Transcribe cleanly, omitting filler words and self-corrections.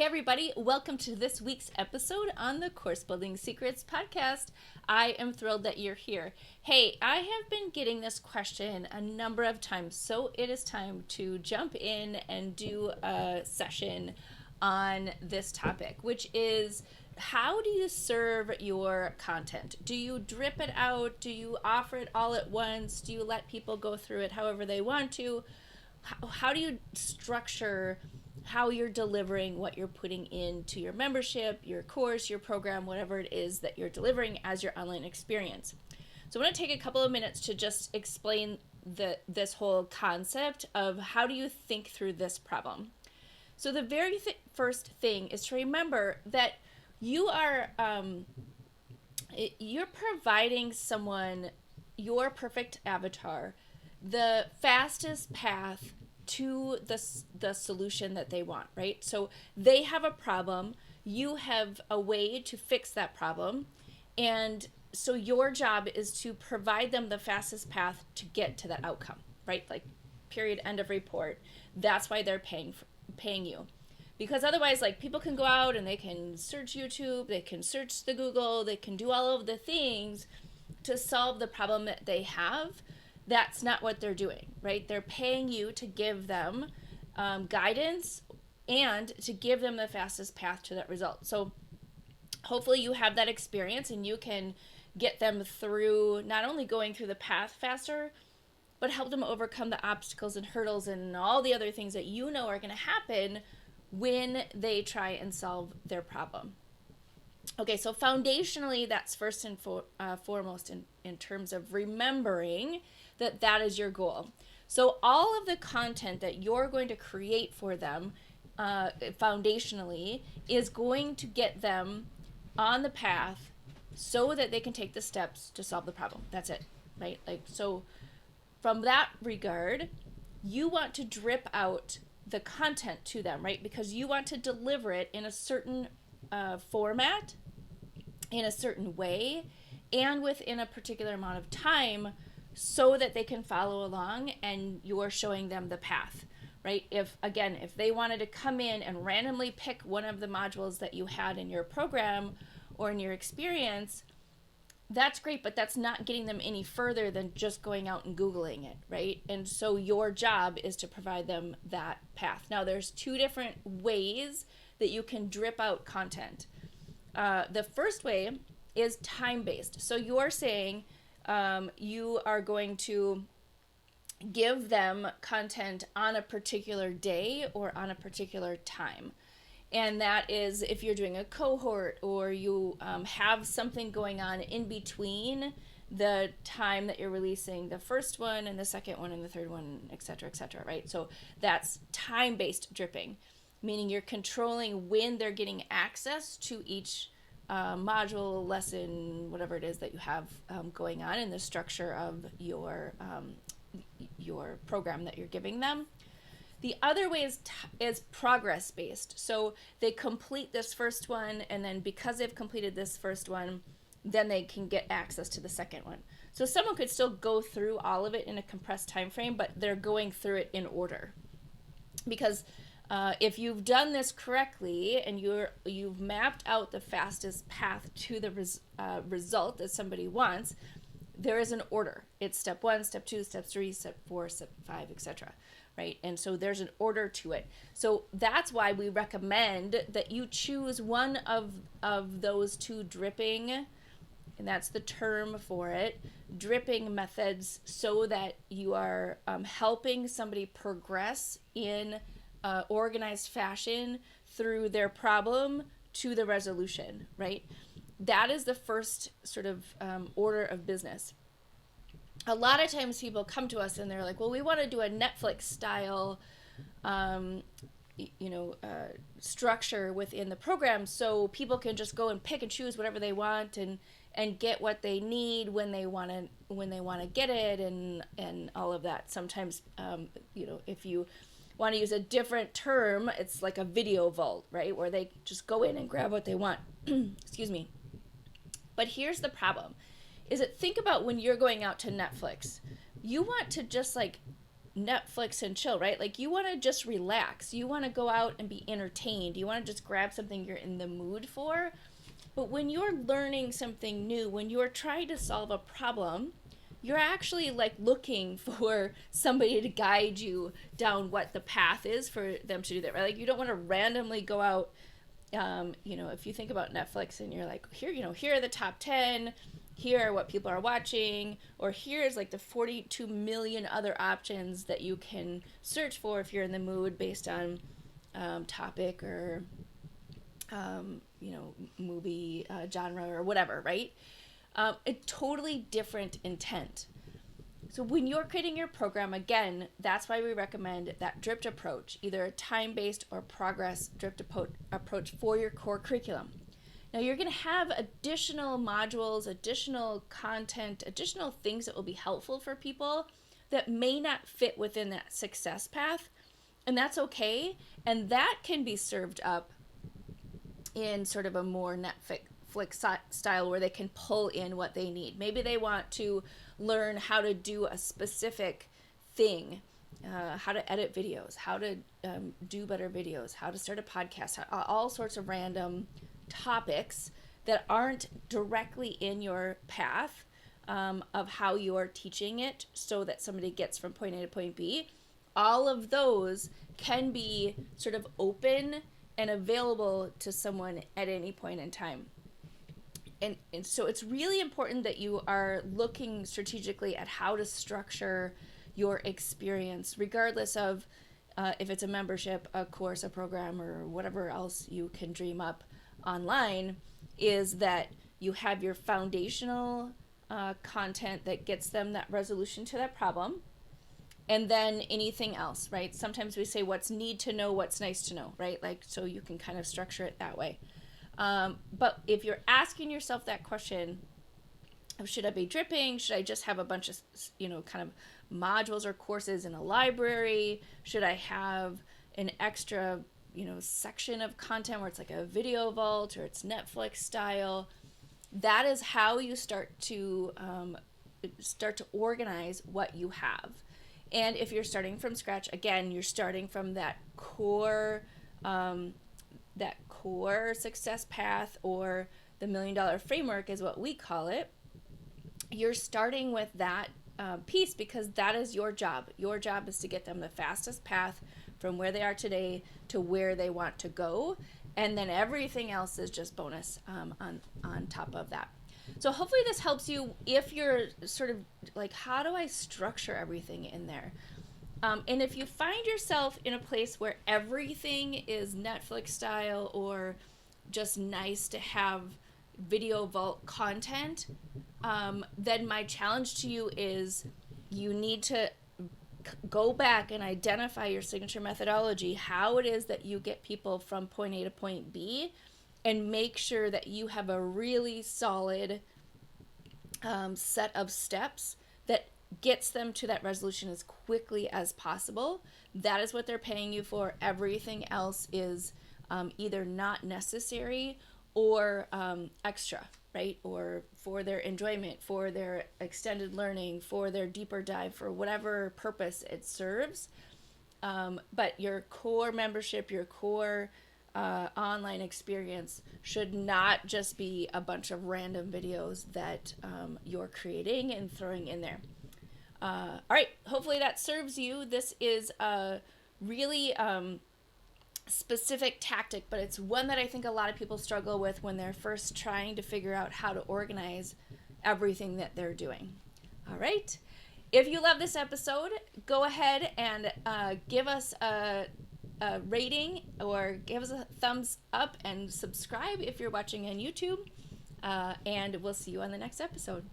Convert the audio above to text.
everybody, welcome to this week's episode on the Course Building Secrets podcast. I am thrilled that you're here. Hey, I have been getting this question a number of times, so it is time to jump in and do a session on this topic, which is how do you serve your content? Do you drip it out? Do you offer it all at once? Do you let people go through it however they want to? How do you structure how you're delivering what you're putting into your membership, your course, your program, whatever it is that you're delivering as your online experience? So I want to take a couple of minutes to just explain this whole concept of how do you think through this problem. So the very first thing is to remember that you are you're providing someone, your perfect avatar, the fastest path to the solution that they want, right? So they have a problem, you have a way to fix that problem, and so your job is to provide them the fastest path to get to that outcome, right? Like, period, end of report. That's why they're paying you. Because otherwise, like, people can go out and they can search YouTube, they can search the Google, they can do all of the things to solve the problem that they have. That's not what they're doing, right? They're paying you to give them guidance and to give them the fastest path to that result. So hopefully you have that experience and you can get them through not only going through the path faster, but help them overcome the obstacles and hurdles and all the other things that you know are going to happen when they try and solve their problem. Okay, so foundationally, that's first and foremost in terms of remembering that is your goal. So all of the content that you're going to create for them foundationally is going to get them on the path so that they can take the steps to solve the problem. That's it, right? Like, so from that regard, you want to drip out the content to them, right? Because you want to deliver it in a certain format, in a certain way, and within a particular amount of time so that they can follow along and you're showing them the path, right? If they wanted to come in and randomly pick one of the modules that you had in your program or in your experience, that's great, but that's not getting them any further than just going out and Googling it, right? And so your job is to provide them that path. Now, there's two different ways that you can drip out content. The first way is time-based. So you're saying you are going to give them content on a particular day or on a particular time. And that is if you're doing a cohort or you have something going on in between the time that you're releasing the first one and the second one and the third one, et cetera, right? So that's time-based dripping, meaning you're controlling when they're getting access to each module, lesson, whatever it is that you have going on in the structure of your program that you're giving them. The other way is progress based. So they complete this first one, and then because they've completed this first one, then they can get access to the second one. So someone could still go through all of it in a compressed time frame, but they're going through it in order. Because if you've done this correctly and you've mapped out the fastest path to the result that somebody wants, there is an order. It's step 1, step 2, step 3, step 4, step 5, etc. Right? And so there's an order to it. So that's why we recommend that you choose one of those two dripping, and that's the term for it, dripping methods, so that you are helping somebody progress in organized fashion through their problem to the resolution, right? That is the first sort of order of business. A lot of times people come to us and they're like, well, we want to do a Netflix style structure within the program so people can just go and pick and choose whatever they want and get what they need when they want to get it and all of that. Sometimes if you want to use a different term, it's like a video vault, right? Where they just go in and grab what they want. Excuse me. But here's the problem. Is that think about when you're going out to Netflix. You want to just like Netflix and chill, right? Like you want to just relax. You want to go out and be entertained. You want to just grab something you're in the mood for. But when you're learning something new, when you're trying to solve a problem, you're actually like looking for somebody to guide you down what the path is for them to do that, right? Like you don't want to randomly go out. If you think about Netflix and you're like, here are the top 10, here are what people are watching, or here's like the 42 million other options that you can search for if you're in the mood based on topic or movie genre or whatever, right? A totally different intent. So when you're creating your program, again, that's why we recommend that dripped approach, either a time-based or progress dripped approach for your core curriculum. Now you're going to have additional modules, additional content, additional things that will be helpful for people that may not fit within that success path, and that's okay. And that can be served up in sort of a more Netflix style where they can pull in what they need. Maybe they want to learn how to do a specific thing, how to edit videos, how to do better videos, how to start a podcast, all sorts of random topics that aren't directly in your path of how you are teaching it so that somebody gets from point A to point B. All of those can be sort of open and available to someone at any point in time. And so it's really important that you are looking strategically at how to structure your experience, regardless of if it's a membership, a course, a program, or whatever else you can dream up online, is that you have your foundational content that gets them that resolution to that problem, and then anything else, right? Sometimes we say what's need to know, what's nice to know, right? Like, so you can kind of structure it that way. But if you're asking yourself that question of should I be dripping? Should I just have a bunch of, kind of modules or courses in a library? Should I have an extra, section of content where it's like a video vault or it's Netflix style? That is how you start to organize what you have. And if you're starting from scratch, again, you're starting from that core success path, or the $1 million framework is what we call it. You're starting with that piece because that is your job. Your job is to get them the fastest path from where they are today to where they want to go. And then everything else is just bonus on top of that. So hopefully this helps you if you're sort of like, how do I structure everything in there? And if you find yourself in a place where everything is Netflix style or just nice to have video vault content, then my challenge to you is you need to go back and identify your signature methodology, how it is that you get people from point A to point B, and make sure that you have a really solid set of steps that gets them to that resolution as quickly as possible. That is what they're paying you for. Everything else is either not necessary or extra, right? Or for their enjoyment, for their extended learning, for their deeper dive, for whatever purpose it serves. But your core membership, your core online experience should not just be a bunch of random videos that you're creating and throwing in there. All right, hopefully that serves you. This is a really specific tactic, but it's one that I think a lot of people struggle with when they're first trying to figure out how to organize everything that they're doing. All right, if you love this episode, go ahead and give us a rating or give us a thumbs up and subscribe if you're watching on YouTube, and we'll see you on the next episode.